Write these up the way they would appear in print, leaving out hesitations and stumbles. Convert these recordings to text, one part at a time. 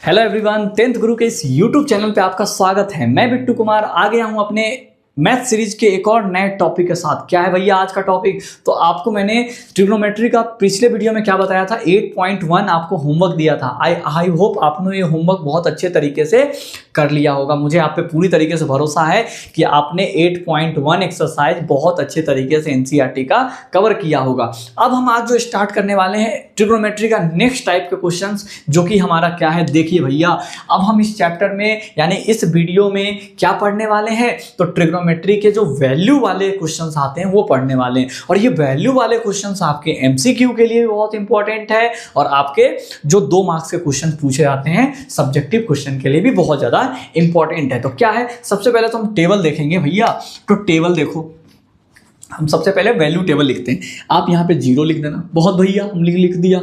Hello everyone, 10th गुरु के इस YouTube channel पे आपका स्वागत है। मैं बिट्टू कुमार आ गया हूं अपने मैथ सीरीज के एक और नए टॉपिक के साथ। क्या है भैया आज का टॉपिक? तो आपको मैंने ट्रिग्नोमेट्री का पिछले वीडियो में क्या बताया था, 8.1 आपको होमवर्क दिया था। आई होप आपने ये होमवर्क बहुत अच्छे तरीके से कर लिया होगा। मुझे आप पे पूरी तरीके से भरोसा है कि आपने 8.1 एक्सरसाइज बहुत अच्छे तरीके से एनसीईआरटी का कवर किया होगा। अब हम आज जो स्टार्ट करने वाले हैं ट्रिग्नोमेट्री का नेक्स्ट टाइप के क्वेश्चंस, जो कि हमारा क्या है, देखिए भैया अब हम इस चैप्टर में यानी इस वीडियो में क्या पढ़ने वाले हैं, तो ट्रिग्नोमेट्री के जो वैल्यू वाले क्वेश्चंस आते हैं वो पढ़ने वाले हैं। और ये वैल्यू वाले क्वेश्चंस आपके एमसीक्यू के लिए बहुत इंपॉर्टेंट है और आपके जो 2 मार्क्स के क्वेश्चन पूछे जाते हैं सब्जेक्टिव क्वेश्चन के लिए भी बहुत ज्यादा इंपॉर्टेंट है। तो क्या है, सबसे पहले तो हम टेबल देखेंगे भैया। तो टेबल देखो, हम सबसे पहले वैल्यू टेबल लिखते हैं। आप यहाँ पे 0 लिख देना, बहुत भैया हम लिख दिया,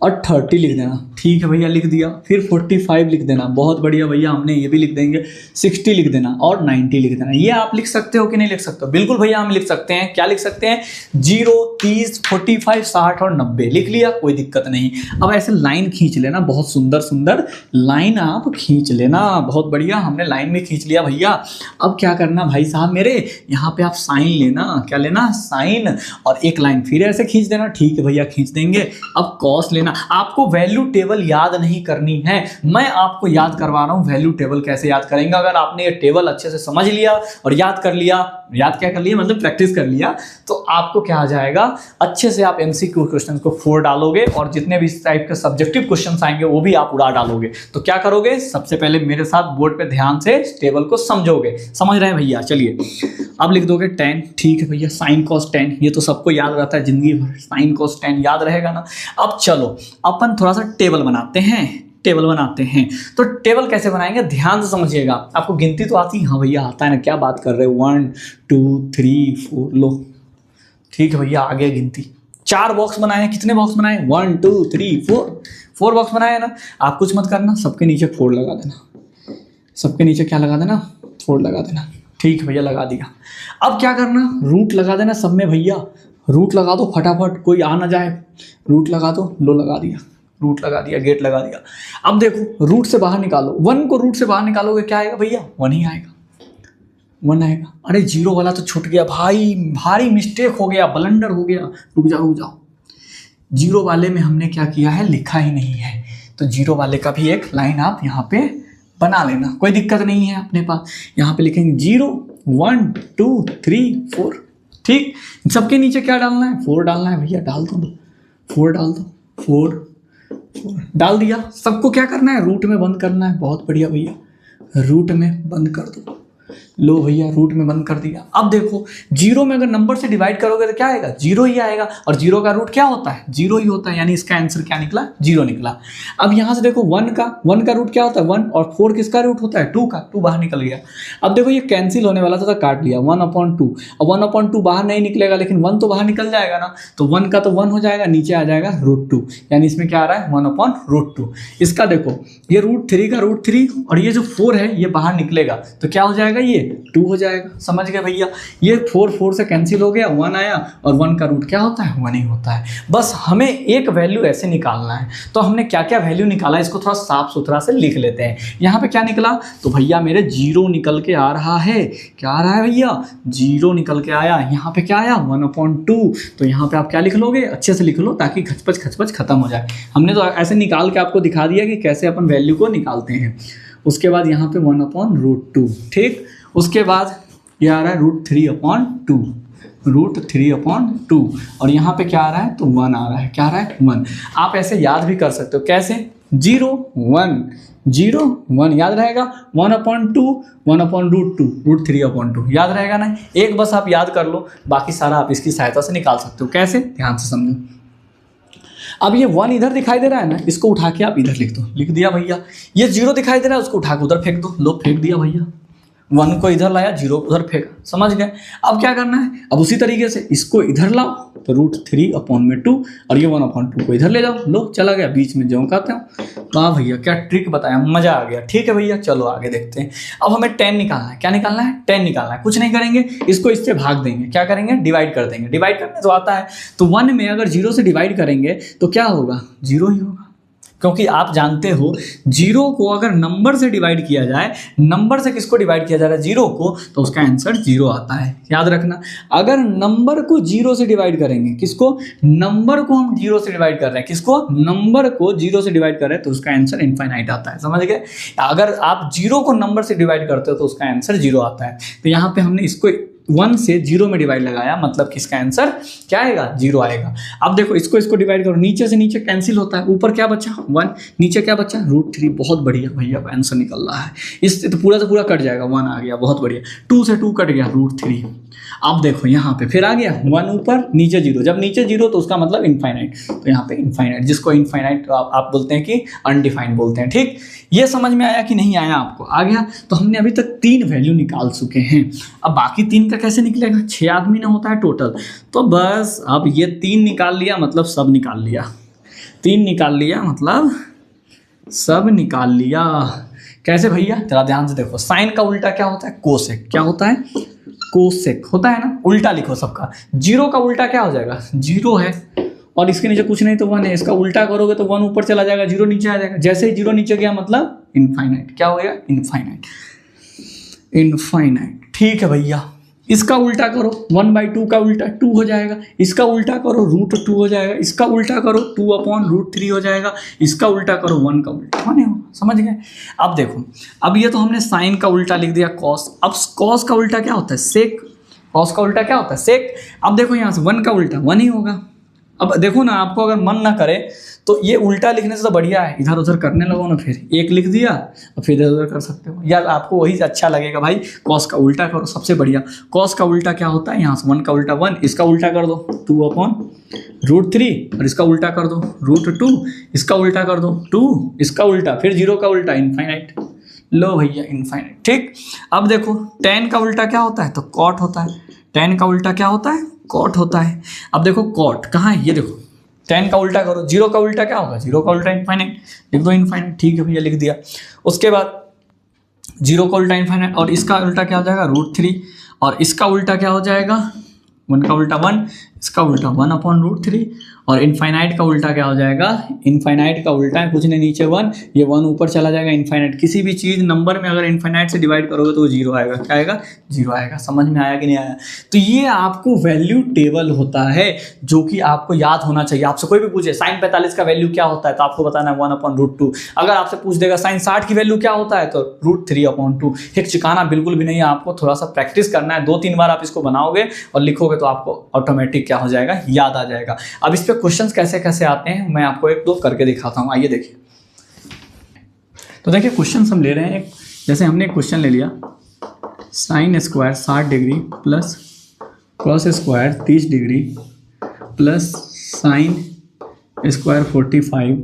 और 30 लिख देना, ठीक है भैया लिख दिया। फिर 45 लिख देना, बहुत बढ़िया भैया हमने ये भी लिख देंगे। 60 लिख देना और 90 लिख देना। ये आप लिख सकते हो कि नहीं लिख सकते हो? बिल्कुल भैया हम लिख सकते हैं। क्या लिख सकते हैं? 0, 30, 45, 60 और 90 लिख लिया, कोई दिक्कत नहीं। अब ऐसे लाइन खींच लेना, बहुत सुंदर सुंदर लाइन आप खींच लेना, बहुत बढ़िया हमने लाइन में खींच लिया भैया। अब क्या करना भाई साहब मेरे, यहाँ पे आप साइन लेना, क्या लेना, साइन, और एक लाइन फिर ऐसे खींच देना, ठीक है भैया खींच देंगे। अब कॉस लेना। आपको वैल्यू टेबल याद नहीं करनी है, मैं आपको याद करवा रहा हूं वैल्यू टेबल कैसे याद करेंगे। अगर आपने ये टेबल अच्छे से समझ लिया और याद कर लिया, याद क्या कर लिया मतलब प्रैक्टिस कर लिया, तो आपको क्या आ जाएगा, अच्छे से आप एमसीक्यू क्वेश्चन को 4 डालोगे और जितने भी इस टाइप के सब्जेक्टिव क्वेश्चन आएंगे वो भी आप उड़ा डालोगे। तो क्या करोगे, सबसे पहले मेरे साथ बोर्ड पे ध्यान से इस टेबल को समझोगे। समझ रहे हैं भैया? चलिए अब लिख दोगे 10, ठीक है भैया, साइन कॉस 10, ये तो सबको याद रहता है जिंदगी भर, साइन कॉस 10 याद रहेगा ना। अब चलो अपन थोड़ा सा टेबल बनाते हैं, टेबल बनाते हैं। तो टेबल कैसे बनाएंगे ध्यान से समझिएगा। आपको गिनती तो आती है? हाँ भैया आता है ना, क्या बात कर रहे हो, 1 2 3 4, लो ठीक है भैया आ गया गिनती। 4 बॉक्स बनाए हैं, कितने बॉक्स बनाए? 1 2 3 4 बॉक्स बनाए ना। आप कुछ मत करना, सबके नीचे 4 लगा देना, सबके नीचे क्या लगा देना, 4 लगा देना, ठीक है भैया लगा दिया। अब क्या करना, रूट लगा देना सब में भैया, रूट लगा दो फटाफट, कोई आ ना जाए, रूट लगा दो, लो लगा दिया, रूट लगा दिया, गेट लगा दिया। अब देखो रूट से बाहर निकालो, 1 को रूट से बाहर निकालोगे क्या आएगा भैया? 1 ही आएगा, 1 आएगा। अरे 0 वाला तो छूट गया भाई, भारी मिस्टेक हो गया, ब्लंडर हो गया। रुक जाओ, 0 वाले में हमने क्या किया है, लिखा ही नहीं है। तो 0 वाले का भी एक लाइन आप यहाँ पे बना लेना, कोई दिक्कत नहीं है अपने पास। यहाँ पे लिखेंगे 0 1 2 3 4, ठीक। सबके नीचे क्या डालना है, 4 डालना है भैया, डाल दो 4 डाल दो, 4 डाल दिया। सबको क्या करना है, रूट में बंद करना है, बहुत बढ़िया भैया, रूट में बंद कर दो, लो भैया रूट में बंद कर दिया। अब देखो 0 में अगर नंबर से डिवाइड करोगे तो क्या आएगा, 0 ही आएगा, और 0 का रूट क्या होता है, 0 ही होता है, यानी इसका आंसर क्या निकला, 0 निकला। अब यहां से देखो 1 का रूट क्या होता है, 1, और 4 किसका रूट होता है, 2 का, 2 बाहर निकल गया। अब देखो ये कैंसिल होने वाला था तो काट लिया, 1/2। अब 1/2 बाहर नहीं निकलेगा, लेकिन 1 तो बाहर निकल जाएगा ना, तो 1 का तो 1 हो जाएगा, नीचे आ जाएगा √2, यानी इसमें क्या आ रहा है, 1/√2। इसका देखो ये √3 का √3, और ये जो 4 है ये बाहर निकलेगा तो क्या हो जाएगा, ये 2 हो जाएगा। समझ गए भैया? ये 4 से कैंसिल हो गया, 1 आया, और 1 का रूट क्या होता है, 1 ही होता है। बस हमें एक वैल्यू ऐसे निकालना है। तो हमने क्या क्या वैल्यू निकाला, इसको थोड़ा साफ सुथरा से लिख लेते हैं। यहाँ पे क्या निकला, तो भैया मेरे 0 निकल के आ रहा है। क्या आ रहा है भैया, 0 निकल के आया। यहाँ पे क्या आया, 1/2। तो यहाँ पे आप क्या लिख लोगे, अच्छे से लिख लो ताकि खचपच खत्म हो जाए। हमने तो ऐसे निकाल के आपको दिखा दिया कि कैसे अपन वैल्यू को निकालते हैं। उसके बाद यहाँ पे 1/√2, ठीक। उसके बाद ये आ रहा है √3/2, और यहाँ पे क्या आ रहा है, तो 1 आ रहा है। क्या आ रहा है, 1। आप ऐसे याद भी कर सकते हो, कैसे, 0 1 याद रहेगा, 1/2 1/√2 √3/2 याद रहेगा ना। एक बस आप याद कर लो, बाकी सारा आप इसकी सहायता से निकाल सकते हो। कैसे, ध्यान से समझो। अब ये 1 इधर दिखाई दे रहा है ना, इसको उठा के आप इधर लिख दो, लिख दिया भैया। ये 0 दिखाई दे रहा है, उसको उठा के उधर फेंक दो, लो फेंक दिया भैया। 1 को इधर लाया, 0 उधर फेंका, समझ गए। अब क्या करना है, अब उसी तरीके से इसको इधर लाओ, तो √3/2, और ये 1/2 को इधर ले जाओ, लो चला गया, बीच में ज्यों कहते हो। वाह भैया क्या ट्रिक बताया, मजा आ गया। ठीक है भैया चलो आगे देखते हैं। अब हमें 10 निकालना है। क्या निकालना है, 10 निकालना है। कुछ नहीं करेंगे, इसको इससे भाग देंगे। क्या करेंगे, डिवाइड कर देंगे। डिवाइड करने तो आता है, तो 1 में अगर 0 से डिवाइड करेंगे तो क्या होगा, 0 ही होगा। क्योंकि आप जानते हो जीरो को अगर नंबर से डिवाइड किया जाए, नंबर से किसको डिवाइड किया जा रहा है, जीरो को, तो उसका आंसर जीरो आता है। याद रखना, अगर नंबर को जीरो से डिवाइड करेंगे, किसको, नंबर को हम जीरो से डिवाइड कर रहे हैं, किसको, नंबर को जीरो से डिवाइड कर रहे हैं, तो उसका आंसर इनफाइनाइट आता है। समझ गए? अगर आप जीरो को नंबर से डिवाइड करते हो तो उसका आंसर जीरो आता है। तो यहाँ पे हमने इसको 1 से 0 में डिवाइड लगाया, मतलब कि इसका आंसर क्या आएगा, 0 आएगा। अब देखो इसको डिवाइड करो, नीचे से नीचे कैंसिल होता है, ऊपर क्या बचा 1, नीचे क्या बचा √3। बहुत बढ़िया भैया, आंसर निकल रहा है। इससे तो पूरा कट जाएगा, 1 आ गया, बहुत बढ़िया। 2 से 2 कट गया, √3। अब देखो यहाँ पे फिर आ गया 1 ऊपर, नीचे 0। जब नीचे 0 तो उसका मतलब इनफाइनाइट, तो यहाँ पे इनफाइनाइट, जिसको इनफाइनाइट आप बोलते हैं कि अनडिफाइंड बोलते हैं। ठीक, ये समझ में आया कि नहीं आया आपको? आ गया। तो हमने अभी तक 3 वैल्यू निकाल चुके हैं। अब बाकी 3 का कैसे निकलेगा, 6 आदमी ना होता है टोटल, तो बस अब ये 3 निकाल लिया मतलब सब निकाल लिया, 3 निकाल लिया मतलब सब निकाल लिया। कैसे भैया, जरा ध्यान से देखो, साइन का उल्टा क्या होता है, कोसेक। क्या होता है, कोसेक होता है ना। उल्टा लिखो सबका। 0 का उल्टा क्या हो जाएगा, 0 है, और इसके नीचे कुछ नहीं तो 1 है। इसका उल्टा करोगे तो 1 ऊपर चला जाएगा, 0 नीचे आ जाएगा। जैसे ही 0 नीचे गया मतलब इनफाइनाइट। क्या हो गया, इनफाइनाइट, इनफाइनाइट। ठीक है भैया, इसका उल्टा करो, 1/2 का उल्टा 2 हो जाएगा। इसका उल्टा करो, √2 हो जाएगा। इसका उल्टा करो, 2/√3 हो जाएगा। इसका उल्टा करो, 1 का उल्टा 1 होगा। समझ गए? अब देखो, अब ये तो हमने साइन का उल्टा लिख दिया, कॉस। अब कॉस का उल्टा क्या होता है, सेक। कॉस का उल्टा क्या होता है, सेक। अब देखो यहाँ से 1 का उल्टा 1 ही होगा। अब देखो ना, आपको अगर मन ना करे तो ये उल्टा लिखने से तो बढ़िया है, इधर उधर करने लगो ना, फिर 1 लिख दिया और फिर इधर उधर कर सकते हो, या आपको वही अच्छा लगेगा भाई। कॉस का उल्टा करो, सबसे बढ़िया। कॉस का उल्टा क्या होता है, यहाँ से 1 का उल्टा 1, इसका उल्टा कर दो 2/√3, और इसका उल्टा कर दो √2, इसका उल्टा कर दो 2, इसका उल्टा फिर 0 का उल्टा इनफाइनाइट। लो भैया, इनफाइनाइट। ठीक, अब देखो tan का उल्टा क्या होता है, तो कॉट होता है। tan का उल्टा क्या होता है, कॉट होता है। अब देखो कॉट कहाँ है, ये देखो, tan का उल्टा करो, 0 का उल्टा क्या होगा, 0 का उल्टा इनफाइनाइट, लिख दो इनफाइनाइट। ठीक है भैया, लिख दिया। उसके बाद 0 का उल्टा इनफाइनाइट, और इसका उल्टा क्या हो जाएगा, √3, और इसका उल्टा क्या हो जाएगा, 1 का उल्टा 1, इसका उल्टा 1/√3, और इनफाइनाइट का उल्टा क्या हो जाएगा, इनफाइनाइट का उल्टा है कुछ नहीं, नीचे 1, ये 1 ऊपर चला जाएगा, इनफाइनाइट। किसी भी चीज़ नंबर में अगर इनफाइनाइट से डिवाइड करोगे तो वो 0 आएगा। क्या आएगा, 0 आएगा। समझ में आया कि नहीं आया? तो ये आपको वैल्यू टेबल होता है जो कि आपको याद होना चाहिए। आपसे कोई भी पूछे साइन 45 का वैल्यू क्या होता है, तो आपको बताना है 1/√2। अगर आपसे पूछ देगा साइन 60 की वैल्यू क्या होता है, तो √3/2। हिचकिचाना बिल्कुल भी नहीं है, आपको थोड़ा सा प्रैक्टिस करना है। 2-3 बार आप इसको बनाओगे और लिखोगे तो आपको ऑटोमेटिक क्या हो जाएगा, याद आ जाएगा। अब इस पे क्वेश्चंस कैसे कैसे आते हैं मैं आपको 1-2 करके दिखाता हूं। आइए देखिए। तो देखिए क्वेश्चंस हम ले रहे हैं। जैसे हमने एक क्वेश्चन ले लिया, sine square 60 degree plus cos square 30 degree plus sine square 45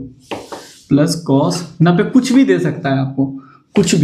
plus cos 90। कुछ भी दे सकता है आपको, कुछ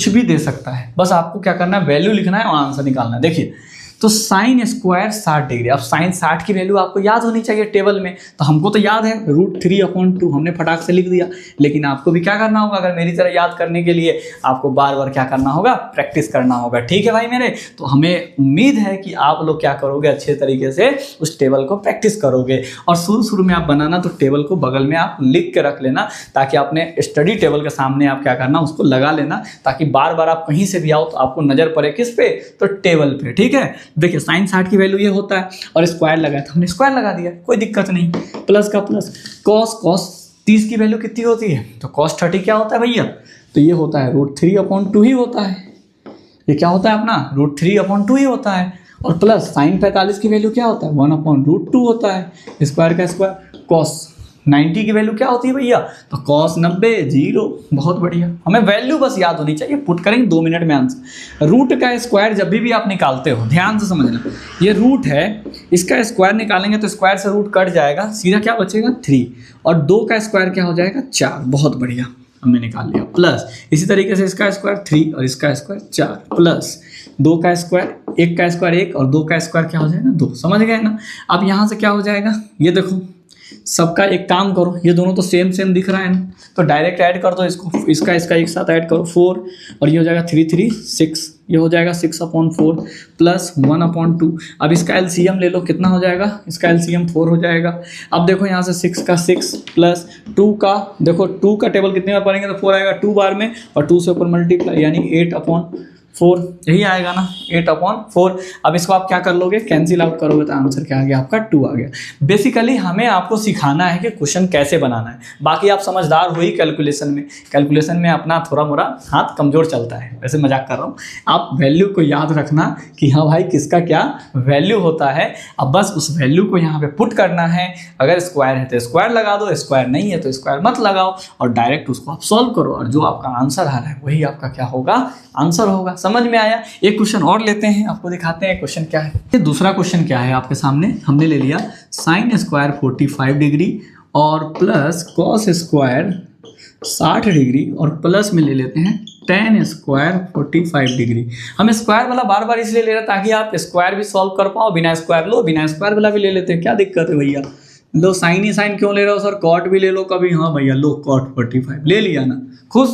भी दे सकता है। बस आपको क्या करना है, वैल्यू लिखना है और आंसर निकालना है। देखिए, तो साइन स्क्वायर 60 डिग्री। अब साइन 60 की वैल्यू आपको याद होनी चाहिए टेबल में, तो हमको तो याद है √3/2 हमने फटाक से लिख दिया। लेकिन आपको भी क्या करना होगा, अगर मेरी तरह याद करने के लिए आपको बार बार क्या करना होगा, प्रैक्टिस करना होगा। ठीक है भाई मेरे, तो हमें उम्मीद है कि आप लोग क्या करोगे, अच्छे तरीके से उस टेबल को प्रैक्टिस करोगे। और शुरू में आप बनाना तो टेबल को बगल में आप लिख के रख लेना, ताकि अपने स्टडी टेबल के सामने आप क्या करना, उसको लगा लेना, ताकि बार बार आप कहीं से भी आओ तो आपको नजर पड़े किस पे, तो टेबल पे। ठीक है, देखिए साइन 60 की वैल्यू ये होता है और स्क्वायर लगाया था, हमने स्क्वायर लगा दिया, कोई दिक्कत नहीं। प्लस का प्लस, कॉस 30 की वैल्यू कितनी होती है, तो cos 30 क्या होता है भैया, तो ये होता है √3/2 ही होता है। ये क्या होता है अपना, √3/2 ही होता है। और प्लस साइन 45 की वैल्यू क्या होता है, 1/√2 होता है। स्क्वायर का स्क्वायर, cos 90 की वैल्यू क्या होती है भैया, तो cos 90 0। बहुत बढ़िया, हमें वैल्यू बस याद होनी चाहिए। पुट करेंगे 2 मिनट में आंसर। रूट का स्क्वायर जब भी आप निकालते हो, ध्यान से समझना, ये रूट है, इसका स्क्वायर निकालेंगे तो स्क्वायर से रूट कट जाएगा, सीधा क्या बचेगा 3, और 2 का स्क्वायर क्या हो जाएगा 4। बहुत बढ़िया, हमने निकाल लिया। प्लस इसी तरीके से इसका स्क्वायर 3 और इसका स्क्वायर 4, प्लस 2 का स्क्वायर, 1 का स्क्वायर 1 और 2 का स्क्वायर क्या हो जाएगा 2। समझ गए ना? अब यहाँ से क्या हो जाएगा, ये देखो सबका एक काम करो, ये दोनों तो सेम सेम दिख रहा है ना, तो डायरेक्ट ऐड कर दो इसको, इसका इसका एक साथ ऐड करो 4 और ये हो जाएगा 3 3 6, ये हो जाएगा 6/4 प्लस 1/2। अब इसका एलसीएम ले लो, कितना हो जाएगा, इसका एलसीएम 4 हो जाएगा। अब देखो यहाँ से 6 का 6 प्लस 2 का, देखो 2 का टेबल कितने बार पढ़ेंगे तो 4 आएगा 2 बार में, और 2 से ऊपर मल्टीप्लाई यानी 8/4, यही आएगा ना 8/4। अब इसको आप क्या कर लोगे, कैंसिल आउट करोगे तो आंसर क्या आ गया आपका 2 आ गया। बेसिकली हमें आपको सिखाना है कि क्वेश्चन कैसे बनाना है, बाकी आप समझदार हो ही कैलकुलेशन में अपना थोड़ा मोरा हाथ कमज़ोर चलता है, वैसे मजाक कर रहा हूँ। आप वैल्यू को याद रखना कि हाँ भाई किसका क्या वैल्यू होता है, अब बस उस वैल्यू को यहाँ पे पुट करना है। अगर स्क्वायर है तो स्क्वायर लगा दो, स्क्वायर नहीं है तो स्क्वायर मत लगाओ, और डायरेक्ट उसको आप सॉल्व करो, और जो आपका आंसर आ रहा है वही आपका क्या होगा, आंसर होगा। समझ में आया। एक क्वेश्चन और लेते हैं, आपको दिखाते हैं क्वेश्चन क्या है। ये दूसरा क्वेश्चन क्या है आपके सामने, हमने ले लिया साइन स्क्वायर 45 डिग्री और प्लस कॉस स्क्वायर 60 डिग्री, और प्लस में ले लेते हैं टेन स्क्वायर 45 डिग्री। हम स्क्वायर वाला बार बार इसलिए ले रहे हैं ताकि आप स्क्वायर भी सॉल्व कर पाओ, बिना स्क्वायर लो, बिना स्क्वायर वाला भी ले लेते हैं, क्या दिक्कत है भैया। लो साइन ही साइन क्यों ले रहे हो सर, कॉट भी ले लो कभी, हाँ भैया लो कॉट 45 ले लिया ना, खुश।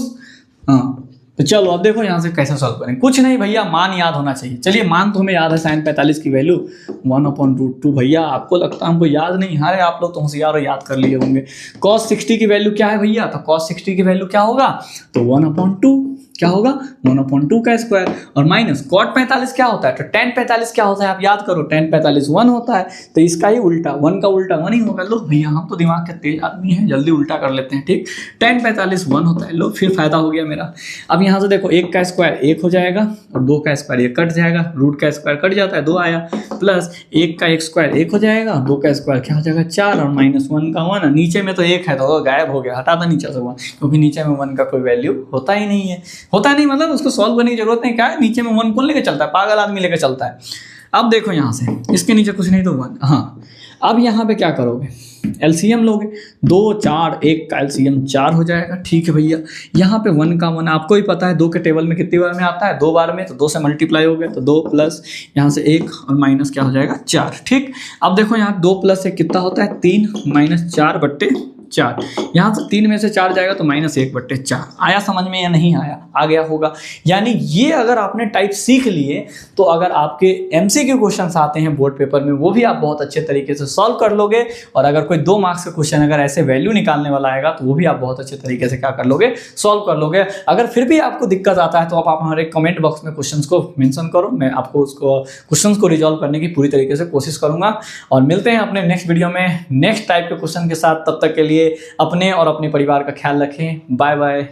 हाँ तो चलो अब देखो यहाँ से कैसे सॉल्व करें। कुछ नहीं भैया, मान याद होना चाहिए। चलिए मान तो हमें याद है, साइन 45 की वैल्यू 1/√2। भैया आपको लगता है हमको याद नहीं, अरे आप लोग तो होशियार और याद कर लिए होंगे। cos 60 की वैल्यू क्या है भैया, तो cos 60 की वैल्यू क्या होगा, तो 1/2 क्या होगा, 1/2 का स्क्वायर, और माइनस cot 45 क्या होता है, तो tan 45 क्या होता है, आप याद करो, tan 45 1 होता है, तो इसका ही उल्टा 1 का उल्टा 1 ही होगा। लो भैया हम तो दिमाग के तेज आदमी हैं, जल्दी उल्टा कर लेते हैं, ठीक। tan 45 1 होता है, लो फिर फायदा हो गया मेरा। अब यहाँ से देखो 1 का स्क्वायर 1 हो जाएगा, और 2 का स्क्वायर 1 कट जाएगा, रूट का स्क्वायर कट जाता है 2 आया, प्लस 1 का स्क्वायर 1 हो जाएगा, 2 का स्क्वायर क्या हो जाएगा 4, और माइनस 1 का 1, नीचे में तो 1 है तो गायब हो गया, हटा था नीचे से 1, क्योंकि नीचे में 1 का कोई वैल्यू होता ही नहीं है, होता नहीं मतलब उसको सॉल्व करने की जरूरत नहीं, क्या है नीचे में 1 कौन लेके चलता है, पागल आदमी लेके चलता है। अब देखो यहाँ से इसके नीचे कुछ नहीं तो 1, हाँ। अब यहाँ पे क्या करोगे, एलसीएम लोगे, 2 4 1 का एलसीएम 4 हो जाएगा, ठीक है भैया। यहाँ पे 1 का 1 आपको ही पता है, 2 के टेबल में कितनी बार में आता है, 2 बार में, तो 2 से मल्टीप्लाई हो गया, तो 2 प्लस यहाँ से 1 और माइनस क्या हो जाएगा 4, ठीक। अब देखो यहाँ 2 प्लस 1 कितना होता है 3 माइनस 4/4, यहाँ से 3 में से 4 जाएगा तो -1/4। आया समझ में या नहीं आया, आ गया होगा। यानी ये अगर आपने टाइप सीख लिए तो अगर आपके एमसीक्यू क्वेश्चंस आते हैं बोर्ड पेपर में, वो भी आप बहुत अच्छे तरीके से सॉल्व कर लोगे, और अगर कोई 2 मार्क्स का क्वेश्चन अगर ऐसे वैल्यू निकालने वाला आएगा तो वो भी आप बहुत अच्छे तरीके से क्या कर लोगे, सॉल्व कर लोगे। अगर फिर भी आपको दिक्कत आता है तो आप हमारे कमेंट बॉक्स में क्वेश्चन को मेंशन करो, मैं आपको उसको क्वेश्चन को रिजॉल्व करने की पूरी तरीके से कोशिश करूंगा। और मिलते हैं अपने नेक्स्ट वीडियो में नेक्स्ट टाइप के क्वेश्चन के साथ, तब तक के लिए अपने और अपने परिवार का ख्याल रखें। Bye bye.